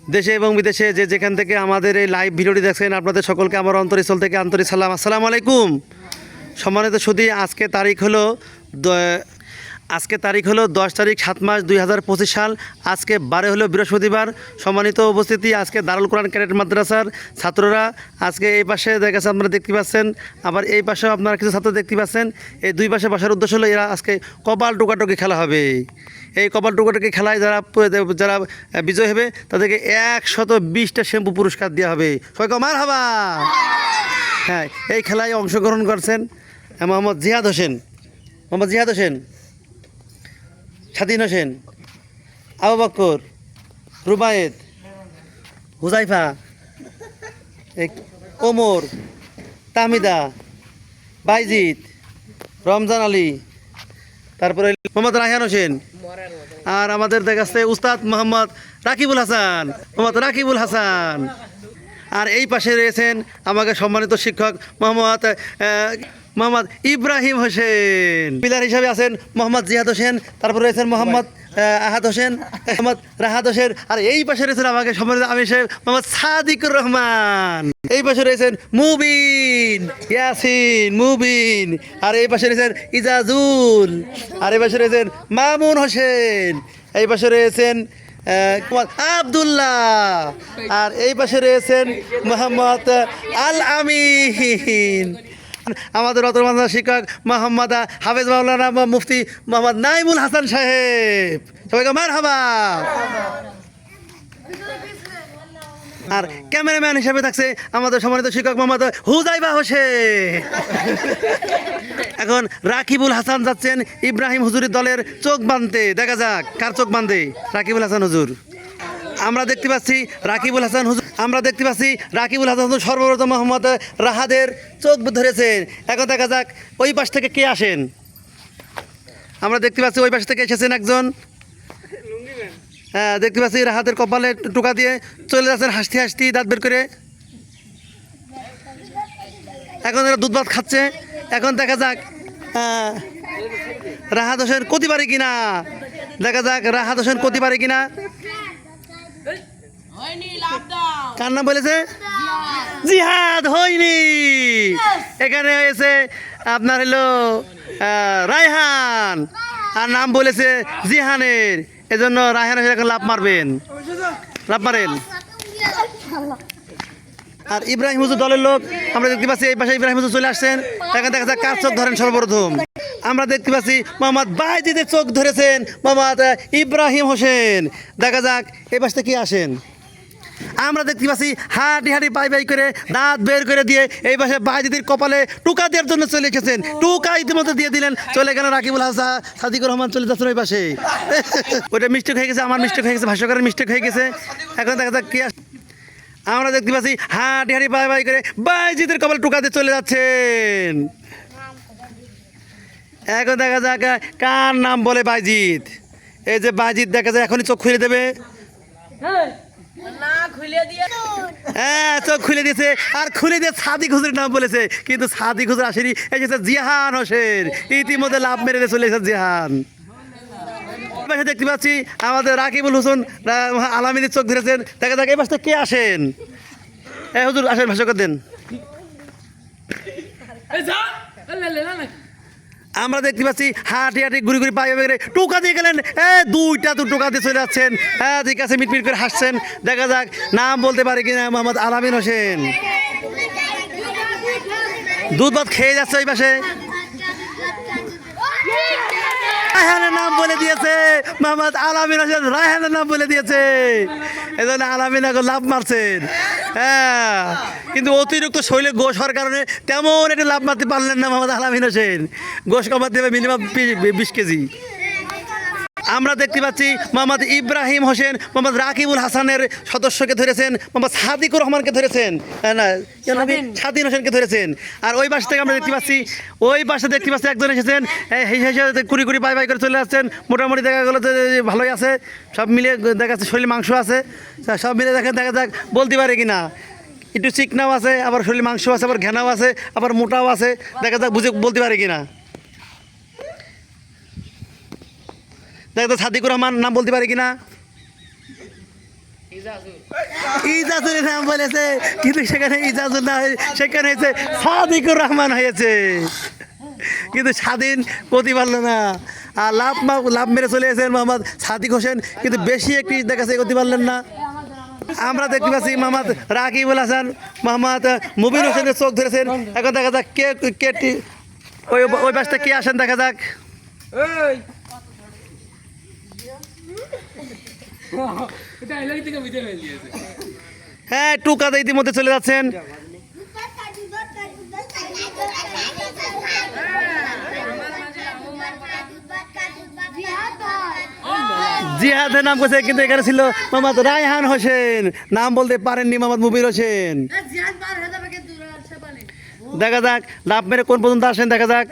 দেশে এবং বিদেশে যে যেখান থেকে আমাদের এই লাইভ ভিডিওটি দেখছেন আপনাদের সকলকে আমার অন্তরস্থল থেকে আন্তরিক সালাম। আসসালামু আলাইকুম। সম্মানিত সুধী, আজকে তারিখ হলো 10 তারিখ 7 মাস 2025 সাল। আজকে 12 হলো বৃহস্পতিবার। সম্মানিত উপস্থিতি, আজকে দারুল কোরআন ক্যাডেট মাদ্রাসার ছাত্ররা আজকে এই পাশে দেখা যাচ্ছে আপনারা দেখতে পাচ্ছেন, আবার এই পাশেও আপনারা কিছু ছাত্র দেখতে পাচ্ছেন। এই দুই পাশে বসার উদ্দেশ্য হলো এরা আজকে কপাল টোকাটুকি খেলা হবে। এই কপাল টোকাটুকি খেলায় যারা বিজয় হবে তাদেরকে 120টা শ্যাম্পু পুরস্কার দেওয়া হবে। সবাইকে মারহাবা। হ্যাঁ, এই খেলায় অংশগ্রহণ করছেন মোহাম্মদ জিহাদ হোসেন, স্বাধীন হোসেন, আবু বকর, রুবায়েত, হুজাইফা, ওমর, তামিদা, বাইজিৎ, রমজান আলী, তারপরে মোহাম্মদ রায়হান হোসেন, আর আমাদের দেখাচ্ছে উস্তাদ মোহাম্মদ রাকিবুল হাসান। আর এই পাশে রয়েছেন আমাকে সম্মানিত শিক্ষক মোহাম্মদ ইব্রাহিম হোসেন। পিলার হিসাবে আছেন মোহাম্মদ জিহাদ হোসেন, তারপরে রয়েছেন মোহাম্মদ আহাদ হোসেন, মোহাম্মদ রাহাত হোসেন। আর এই পাশে রয়েছেন আমাকে সম্মানিত আমি সাহেব মোহাম্মদ সাদিকুর রহমান। এই পাশে রয়েছেন মুবিন। আর এই পাশে রয়েছেন ইজাজুল। আর এই পাশে রয়েছেন মামুন হোসেন। এই পাশে রয়েছেন আব্দুল্লাহ। আর এই পাশে রয়েছেন মোহাম্মদ আল আমিন। আমাদের অতর্মান্তা শিক্ষক মোহাম্মদ হাফেজ মাওলানা মুফতি মোহাম্মদ নাইমুল হাসান সাহেব। সবাইকে মারহাবা। আর ক্যামেরাম্যান হিসেবে থাকছে আমাদের সম্মানিত শিক্ষক মোহাম্মদ হুজাইফা হোসেন। এখন রাকিবুল হাসান যাচ্ছেন ইব্রাহিম হুজুরের দলের চোখ বাঁধতে। দেখা যাক কার চোখ বাঁধে। রাকিবুল হাসান হুজুর। আমরা দেখতে পাচ্ছি রাকিবুল হাসান হুজুর সর্বপ্রথম মোহাম্মদ রাহাদের চোখ ধরেছেন। এখন দেখা যাক ওই পাশ থেকে কে আসেন। আমরা দেখতে পাচ্ছি ওই পাশ থেকে এসেছেন একজন। হ্যাঁ, দেখতে পাচ্ছি রাহাদের কপালে টোকা দিয়ে চলে যাচ্ছেন হাসতে দাঁত বের করে। এখন এরা দুধ ভাত খাচ্ছে। এখন দেখা যাক রাহাত হোসেন করতে পারে কিনা। কার নাম বলেছে? জিহাদ হয়নি। এখানে হয়েছে আপনার হলো রায়হান, আর নাম বলেছে জিহানের। এজন্য রায়হান এখন লাভ মারেন। আর ইব্রাহিম হুজুর দলের লোক আমরা দেখতে পাচ্ছি এই পাশে ইব্রাহিম হুজুর চলে আসছেন। এখন দেখা যাক কার চোখ ধরেন সর্বপ্রথম। আমরা দেখতে পাচ্ছি মোহাম্মদ বাইজিদের চোখ ধরেছেন মোহাম্মদ ইব্রাহিম হোসেন। দেখা যাক এই পাশ থেকে আসেন। আমরা দেখতে পাচ্ছি হাঁটি পাই করে দাঁত বের করে দিয়ে এই পাশে বাইজিদের কপালে টুকা দেওয়ার জন্য চলে এসেছেন। টুকা ইতিমধ্যে দিয়ে দিলেন, চলে গেল রাকিবুল হাসান। সাদিকুর রহমান চলে যাচ্ছেন ওই পাশে। ওইটা মিস্টেক হয়ে গেছে, আমার মিস্টেক হয়ে গেছে, ভাষ্যকারের মিস্টেক হয়ে গেছে। এখন দেখা যাক কি আমরা দেখতে পাচ্ছি হাঁটি পাই করে বাইজিদের কপালে টুকা দিয়ে চলে যাচ্ছেন। এখন দেখা যাক কার নাম বলে বাইজিৎ। এই যে বাইজিৎ দেখা যায় এখনই চোখ খুলে দেবে। হ্যাঁ, চোখ খুলে দিয়েছে। আর খুলে দিয়ে সাদিক হুজুরের নাম বলেছে, কিন্তু সাদিক হুজুর আসেনি, এসেছে জিহান হোসেন। ইতিমধ্যে লাভ মেরে চলে এসেছে জিহান। দেখতে পাচ্ছি আমাদের রাকিবুল হোসেন আলামিনের চোখ ধরেছেন। দেখা যাক এই পাশে কে আসেন। হুজুর আসেন, ভাষ্যকর দেন। আমরা দেখতে পাচ্ছি হাঁটি ঘুরি পাই টোকা দিয়ে গেলেন। দুইটা তো টোকা দিয়ে চলে যাচ্ছেন। হ্যাঁ, ঠিক আছে, মিটমিট করে হাসছেন। দেখা যাক নাম বলতে পারে কিনা মোহাম্মদ আলামিন হোসেন। দুধ ভাত খেয়ে যাচ্ছে ওই পাশে। রায়হানের নাম বলে দিয়েছে মোহাম্মদ আলামিন হোসেন, রায়হানের নাম বলে দিয়েছে। এই জন্য আলামিন এখন লাভ মারছেন। হ্যাঁ, কিন্তু অতিরিক্ত শরীরে গোশ হওয়ার কারণে তেমন একটা লাভ মারতে পারলেন না মোহাম্মদ আলামিন হোসেন। গোশ কমাতে হবে মিনিমাম 20 কেজি। আমরা দেখতে পাচ্ছি মোহাম্মদ ইব্রাহিম হোসেন মোহাম্মদ রাকিবুল হাসানের সদস্যকে ধরেছেন, মোহাম্মদ সাদিকুর রহমানকে ধরেছেন, স্বাধীন হোসেনকে ধরেছেন। আর ওই পাশ থেকে আমরা দেখতে পাচ্ছি একজন এসেছেন, কুড়ি পাই করে চলে আসছেন। মোটামুটি দেখা গেলো যে ভালোই আছে, সব মিলে দেখা যাচ্ছে শরীরে মাংস আছে। সব মিলে দেখা যাক বলতে পারে কি না। একটু চিকনাও আছে, আবার শরীরে মাংস আছে, আবার ঘেনাও আছে, আবার মোটাও আছে। দেখা যাক বুঝে বলতে পারে কি না। দেখা যাক সাদিকুর রহমান নাম বলতে পারে কিনা। ইজাজুলের নাম বলেছে, কিন্তু সেখানে ইজাজুল না হয়ে সেখানে হয়েছে সাদিকুর রহমান হয়েছে, কিন্তু স্বাধীন করতে পারলো না। আর লাভ মেরে চলে এসেছেন মোহাম্মদ সাদিক হোসেন, কিন্তু বেশি একটি দেখাচ্ছে করতে পারলেন না। আমরা দেখতে পাচ্ছি মোহাম্মদ রাকিবুল হাসান মোহাম্মদ মুবিন হোসেনের চোখ ধরেছেন। এখন দেখা যাক কে ওই বাসটা কে আসেন, দেখা যাক। হ্যাঁ, টুকাতে ইতিমধ্যে চলে যাচ্ছেন। জিহাদের নাম করছে, কিন্তু এখানে ছিল মোহাম্মদ রায়হান হোসেন, নাম বলতে পারেননি মোহাম্মদ মুবির হোসেন। দেখা যাক লাভ মেরে কোন পর্যন্ত আসেন, দেখা যাক।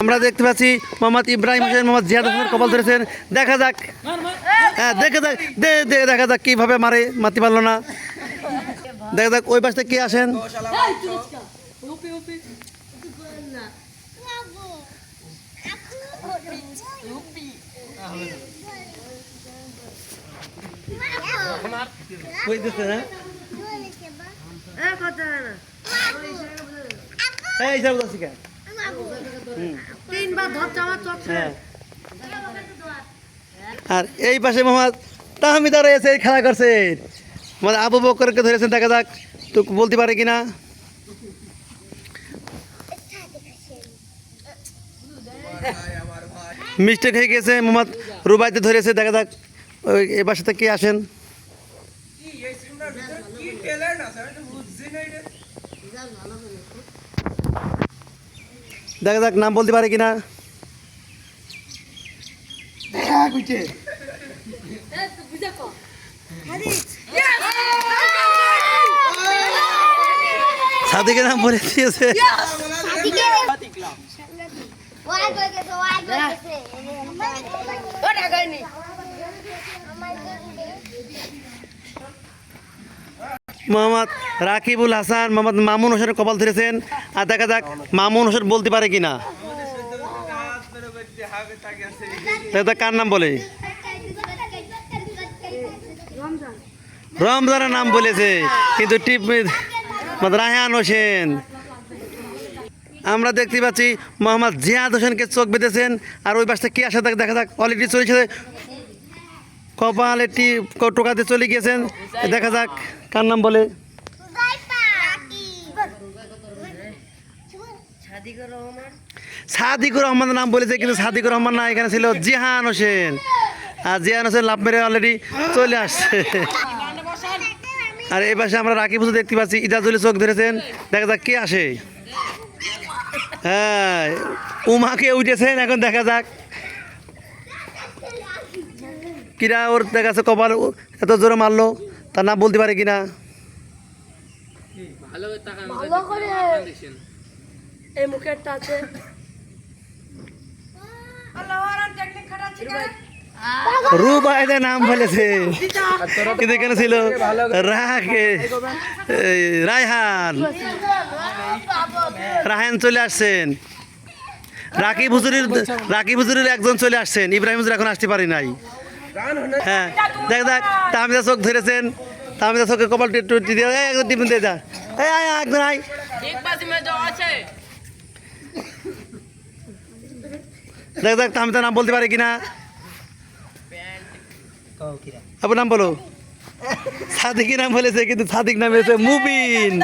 আমরা দেখতে পাচ্ছি মোহাম্মদ ইব্রাহিম হোসেন মোহাম্মদ জিহাদ হোসেনের কপাল ধরেছেন, দেখা যাক। হ্যাঁ, দেখা যাক কিভাবে মারতে পারলো না। দেখা যাক ওই পাশে কে আসেন। আর এই পাশে মোহাম্মদ তাহমিদা রয়েছে, খেলা করছে। মানে আবু বকরকে ধরেছেন, দেখা যাক তো বলতে পারে কিনা। মিস্টেক হয়ে গেছে, মোহাম্মদ রুবাইতে ধরেছে, দেখা যাক ওই এ বাসাতে কে আসেন। দেখা যাক নাম বলতে পারে কিনা। সাদিকের নাম বলে দিয়েছে। মোহাম্মদ রাকিবুল হাসান মোহাম্মদ মামুন হোসেনের কপাল ধরেছেন। আর দেখা যাক মামুন হোসেন বলতে পারে কিনা। কার নাম বলে? রমজানের নাম বলেছে, কিন্তু টিপ রায়হান হোসেন। আমরা দেখতে পাচ্ছি মোহাম্মদ জিহাদ হোসেনকে চোখ বেঁধেছেন। আর ওই পাশে কে আসে দেখা যাক। অলরেডি চলেছে, কপাল একটি টোকাতে চলে গিয়েছেন, দেখা যাক কার নাম বলে। সাদিকুর রহমানের নাম বলেছে, কিন্তু সাদিকুর রহমান না, এখানে ছিল জিহান হোসেন। আর জিহান হোসেন লাভ মেরে অলরেডি চলে আসছে। আর এই পাশে আমরা রাকিব হোসেন দেখতে পাচ্ছি, ইজাজুলের চোখ ধরেছেন, দেখা যাক কে আসে। হ্যাঁ, উমাকে উঠেছেন, এখন দেখা যাক কিরা ওর দেখা যাচ্ছে কপাল এত জোরে মারলো, তার নাম বলতে পারে কিনা। রুবাইদের নাম বলেছে, কিন্তু এখানে ছিল রায়হান চলে আসছেন। রাকিব হুজুরের একজন চলে আসছেন, ইব্রাহিম হুজুর এখন আসতে পারি নাই। হ্যাঁ, দেখ তাহমিদা চোখ ধরেছেন, তাহমিদা চোখের কপাল দিয়ে একজন টিফিন দিয়ে যা। একজন আয়, দেখ তাহমিদা নাম বলতে পারে কিনা। আপনার নাম বলো। সাদিক নাম বলেছে, কিন্তু সাদিক নাম হয়েছে মুবিন।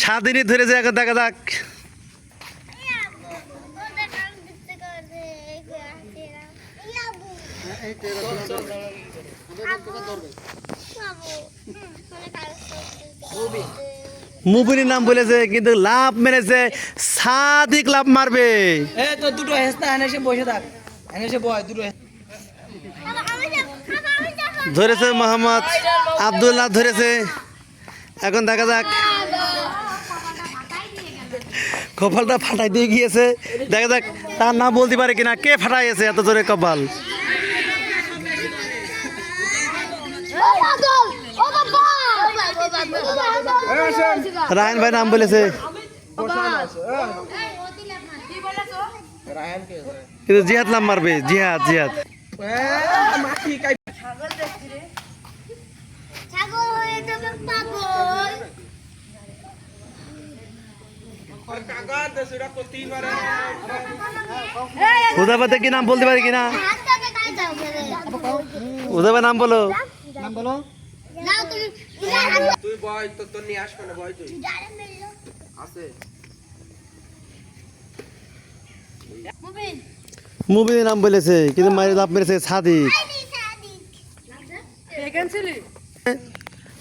স্বাধীনই ধরেছে, এখন দেখা যাক। মুবিনের নাম বলেছে, কিন্তু লাভ মেরেছে সাদিক, লাভ মারবে। দুটো হেসনা এসে বসে থাক, এসে বয় দুটো। ধরেছে মোহাম্মদ আব্দুল্লাহ ধরেছে, এখন দেখা যাক। কপালটা ফাটাই দিয়ে গিয়েছে, দেখা যাক তার নাম বলতে পারে কিনা। কে ফাটাইছে এত জোরে কপাল? রায়হান ভাই নাম বলেছে। কিন্তু জিহাদ নাম মারবে, জিহাদ জিহাদ। ছাগল হয়ে যাবে পাগল। হুদাইফাতে কি নাম বলতে পারি কিনা? হাতটাতে কাই দাও করে। হুদাইফার নাম বলো। নাও তুমি তুই বয় তো নিয়ে আসবে না বয় তুই যারে মেরলো আছে মুবিন মুভির নাম বলেছে কিন্তু মারি লাভ মেরেছে সাদিক। আইনি সাদিক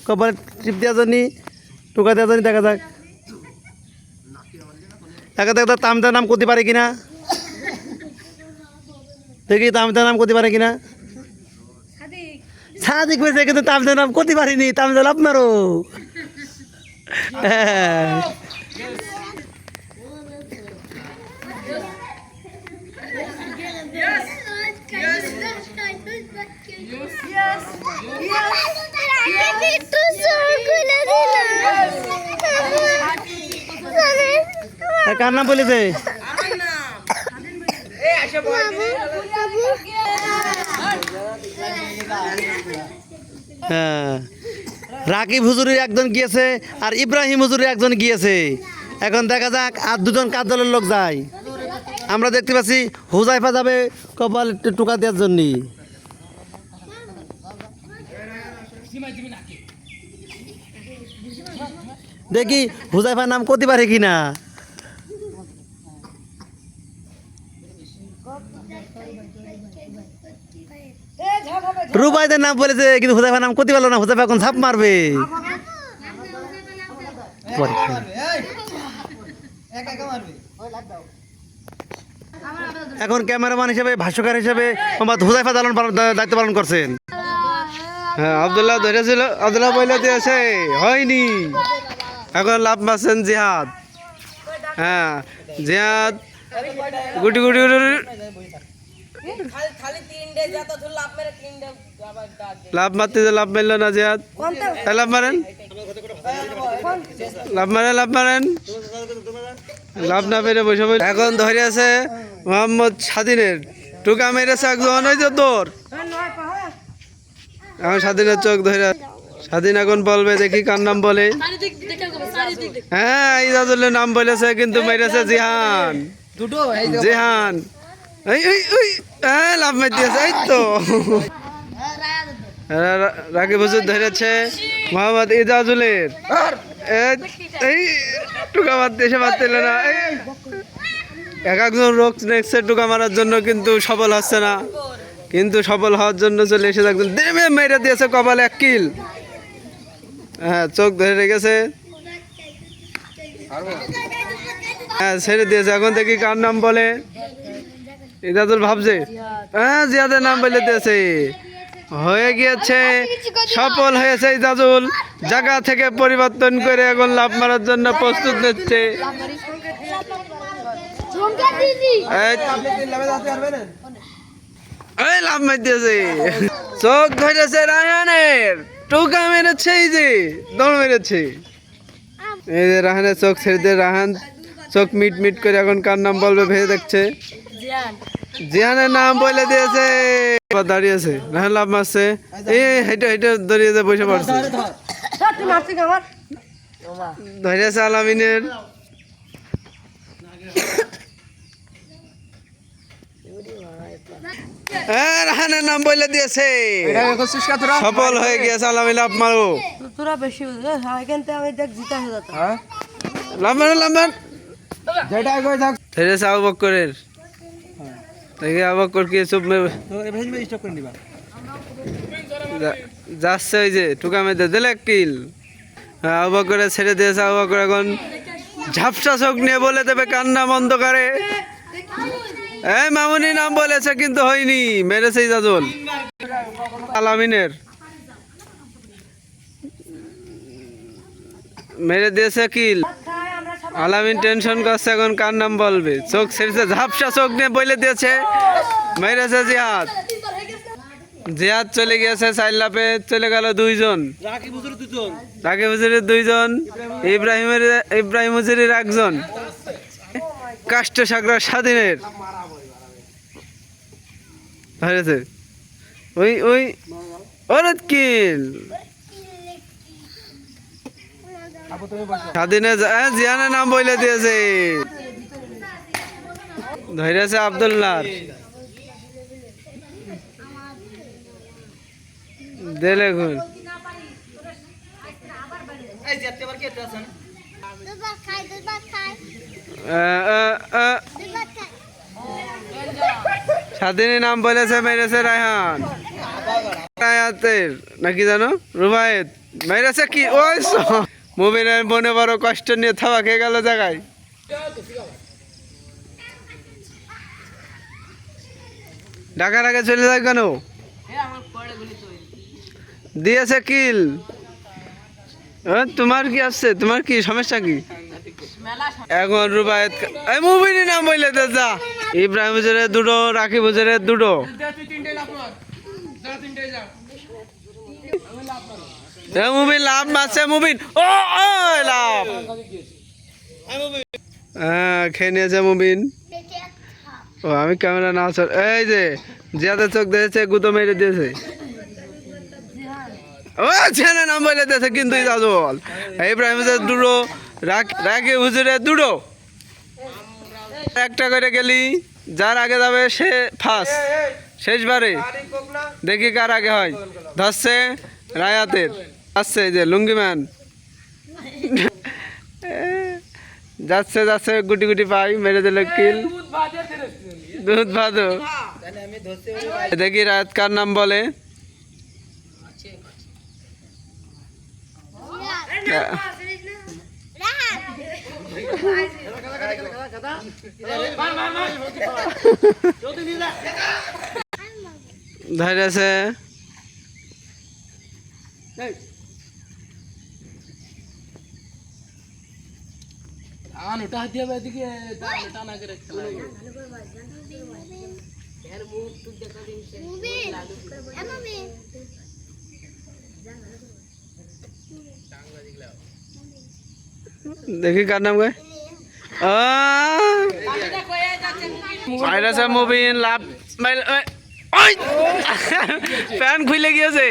কপালে টিপ দেওয়া জন্য, টোকা দেওয়া জন্য দেখা যাক। দেখা দেখ তামদার নাম করতে পারে কিনা, দেখি তামদার নাম করতে পারে কিনা। সাদিক হয়েছে কিন্তু তামদার নাম করতে পারিনি, তামদা লাভ মারো। হ্যাঁ। কার নাম বলেছে? হ্যাঁ, রাকিব হুজুরের একজন গিয়েছে আর ইব্রাহিম হুজুরের একজন গিয়েছে। এখন দেখা যাক আর দুজন কার দলের লোক যায়। আমরা দেখতে পাচ্ছি হুজাইফা যাবে কপাল টোকা দেওয়ার জন্য। দেখি হুজাইফার নাম করতে পারে কিনা। রুবাইদের নাম বলেছে কিন্তু হুজাইফার নাম করতে পারলো না। হুজাইফা এখন ঝাপ মারবে। এখন ক্যামেরাম্যান হিসেবে, ভাষ্যকার হিসেবে মোহাম্মদ হুজাইফা দায়িত্ব পালন করছেন। হ্যাঁ, আব্দুল্লাহ ধরেছিল, আব্দুল্লাহ বলে দিয়েছে হয়নি। এখন লাভ মারছেন জিহাদ। হ্যাঁ, জিহাদ গুটি গুটি লাভ মারতে যে লাভ মারল না জিহাদ। লাভ মারেন, লাভ মারেন, লাভ মারেন, লাভ না পেরে বসে বসে। এখন ধরে আছে মোহাম্মদ স্বাধীনের, টুকা মেরেছে একজন, ওই যে তোর। এখন স্বাধীনের চোখ ধরে, স্বাধীন এখন বলবে, দেখি কার নাম বলে। হ্যাঁ, ইজাজুলের নাম বলেছে কিন্তু মেরেছে জিহান। জিহান লাভ মার দিয়েছে, এই তো। রাকিব হুজুর ধরেছে মোহাম্মদ ইজাজুলের, এই টুকা মারতে এসে পারছিল না। এক একজন রোগ নেক্সে টুকা মারার জন্য কিন্তু সফল হচ্ছে না, কিন্তু সফল হওয়ার জন্য চলে এসে একজন দেবে মেরে দিয়েছে কপালে এক কিল। হ্যাঁ, চোখ ধরে রেখেছে। হ্যাঁ, ছেড়ে দিয়েছে। এখন দেখি কার নাম বলে। ইজাজুল ভাবছে, হ্যাঁ জিয়াদের নাম বলে দিয়েছে। হয়ে গিয়েছে, সফল হয়েছে ইজাজুল। জায়গা থেকে পরিবর্তন করে এখন লাভ মারার জন্য প্রস্তুত নিচ্ছে। এই লাভ মার দিয়েছে, চোখ ধরেছে রায়হানের, টোকা মেরেছে, এই যে দৌড় মেরেছে। এই যে রাহানের চোখ ছেড়ে দিয়ে রাহান চোখ মিট মিট করে এখন কার নাম বলবে ভেবে দেখছে। জিহানের নাম বলে দিয়েছে, দাঁড়িয়েছে। রাহান লাভ মারছে, এই হেঁটে হেঁটে দাঁড়িয়েছে, বসে পড়ছে। ধরিয়েছে আলামিনের। হ্যাঁ, রাহানের নাম বলে দিয়েছে, সফল হয়ে গিয়েছে আলামিন। লাভ মারো, তোরা বেশি এখান থেকে আমি দেখ জিতা হয়ে যেত। লাভ মারো, লাভ মার। ধরেছে আবু বকরের, দেখি আবু বকর কি চুপ যাচ্ছে, ওই যে টুকা মেরে দিলে কিল। আবু বকরে ছেড়ে দিয়েছে। আবু বকর এখন ঝাপসা চোখ নিয়ে বলে দেবে কার নাম অন্ধকারে। এই মামুনি নাম বলেছে কিন্তু হয়নি, মেরেছে ইজাজুল। আলামিনের মেরে দিয়েছে কিল। আলামিন টেনশন করছে, এখন কার নাম বলবে। চোখ ছেড়েছে, ঝাপসা চোখ নিয়ে বলে দিয়েছে, মেরেছে জিহাদ। জিহাদ চলে গিয়েছে, চাইল লাপে চলে গেল দুইজন। রাকিব হুজুরের দুইজন, ইব্রাহিম হুজুরের একজন। কাষ্ট সাগর স্বাধীনের হয়েছে ওই ওই অরত কিল স্বাধীনে জিয়ানের নাম বলে দিয়েছে ধরেছে আব্দুল্লাহ দিলে খুন এই যে এবার কে আছেন দুবার খাই দুবার খাই স্বাধীনের নাম বলেছে মেরেছে রায়হান রায়াতের নাকি জানো রুবায়েত মেরেছে কি ওই মুবিনের মনে বড় কষ্ট নিয়ে থাবা খেয়ে গেল জায়গায় ঢাকার আগে চলে যায় কেন দিয়েছে কিল তোমার কি আসছে তোমার কি সমস্যা কি এখন রুবায়েত এই মুবিনের নাম বললে তো যা ইব্রাহিম হুজুরের দুটো রাকিব হুজুরের দুটো মুবিন লাভ মারছে মুবিন ও লাভ হ্যাঁ খেয়ে নিয়েছে মুবিন ও আমি ক্যামেরা না চল এই যে জিয়াদের চোখ দিয়েছে গুতো মেরে দিয়েছে ও ছেলে নাম বলে দিয়েছে কিন্তু বল ইব্রাহিম হুজুরের দুটো রাকিব হুজুরের দুটো একটা করে গেলি যার আগে যাবে সে ফার্স্ট শেষবারে দেখি কার আগে হয় ধরছে রায়াতের আসছে যে লুঙ্গিম্যান যাচ্ছে যাচ্ছে গুটি গুটি পাই মেরে দিল কিল দুধ ভাদো দেখি রায়াত কার নাম বলে ধরেছে মুবিন এমনি দেখি কার নাম গায় আইরাছে মুবিন লাভ ফ্যান খুলে গিয়েছে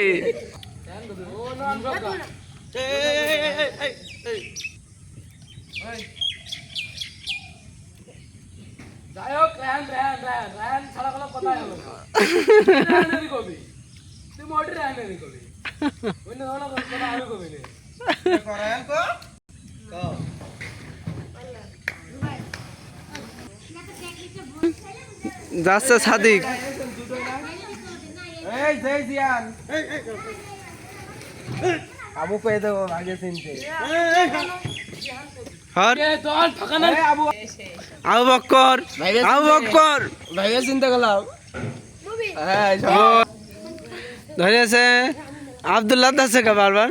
যাচ্ছে সাদিক এই জয় জিয়ান আবু কয়ে দেবো আগে চিনতে হর আবু আবু বক্কর আবু বক্কর ভাইয়া চিন্তা করলাম হ্যাঁ ধরেছে আব্দুল্লাহ দাসে কা বারবার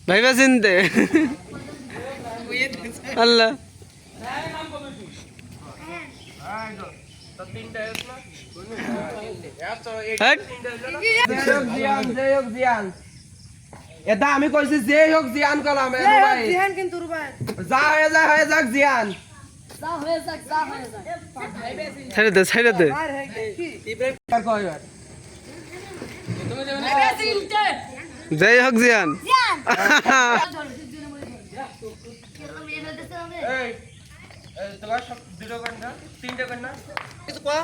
ভাইবা চিনতে আল্লাহ হ্যাট। এটা আমি কইছি যে হোক জিয়ান কলাম জিহান কিন্তু রুবাই যা হয়ে যাক জিয়ান যা হয়ে যাক ছেড়ে দে ছেড়ে দে আর হে কি আর কয়বার যাই হোক জিয়ান এই তোমার সব দুটো কর না তিনটে কর না কিছু কয়া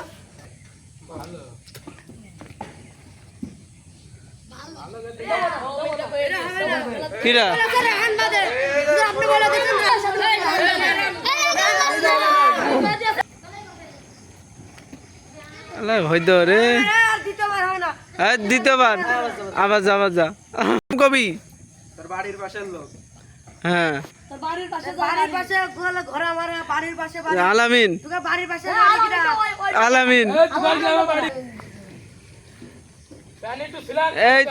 কিরা আপনি বলে দেখুন আল্লাহ হইদ রে আর দ্বিতীয়বার হয় না দ্বিতীয়বার আবার যা কবি তোর বাড়ির পাশের লোক হ্যাঁ তোর বাড়ির পাশে ঘর আমার বাড়ির পাশে আলামিন তোর বাড়ির পাশে আলামিন এই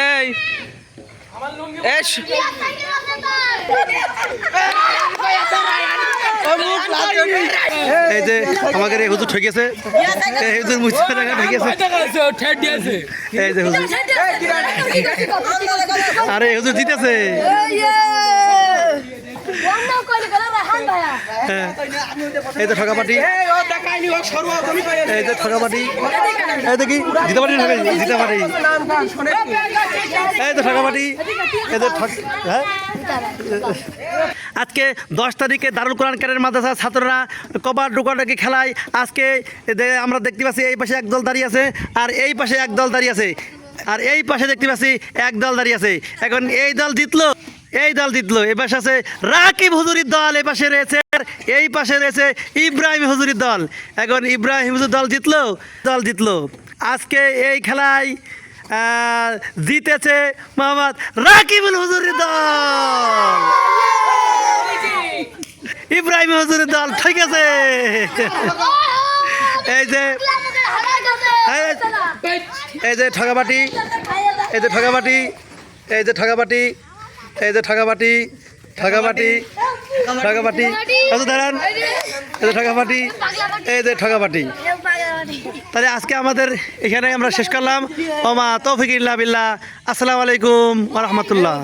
এই এস এই যে আমাদের এই হুজুর ঠকেছে, এই হুজুর মুছে টাকা ঠকেছে, এই যে হুজুর, আরে এই হুজুর জিতেছে। হ্যাঁ, এই তো ঠকাপাটি, এই যে ঠকাপাটি, এই দেখি জিতাপাটি, জিতাপাটি, এই তো ঠকাপাটি, এই যে হ্যাঁ। আজকে 10 তারিখে দারুল কোরআন কারিমের মাদ্রাসার ছাত্ররা কবার ডুকাডুকি খেলায় আজকে আমরা দেখতে পাচ্ছি এই পাশে এক দল দাঁড়িয়ে আছে, আর এই পাশে এক দল দাঁড়িয়ে আছে, আর এই পাশে দেখতে পাচ্ছি এক দল দাঁড়িয়ে আছে। এখন এই দল জিতলো, এই দল জিতলো। এই পাশে আছে রাকিব হুজুরির দল, এই পাশে রয়েছে, এই পাশে রয়েছে ইব্রাহিম হুজুরির দল। এখন ইব্রাহিম হুজুর দল জিতলো। আজকে এই খেলায় জিতেছে মোহাম্মদ রাকিবুল হুজুরির দল, ইব্রাহিম হুজুরের দল। ঠিক আছে, এই যে এই যে ঠকাবাটি, এই যে ঠকাবাটি, এই যে ঠকাবাটি, এই যে ঠকাবাটি, ঠকাবাটি, ঠকাবাটি, দাঁড়ান, এই যে ঠকাবাটি, এই যে ঠকাবাটি। তাহলে আজকে আমাদের এখানে আমরা শেষ করলাম। ওমা তৌফিক ইল্লা বিল্লাহ। আসসালামু আলাইকুম ওয়া রাহমাতুল্লাহ।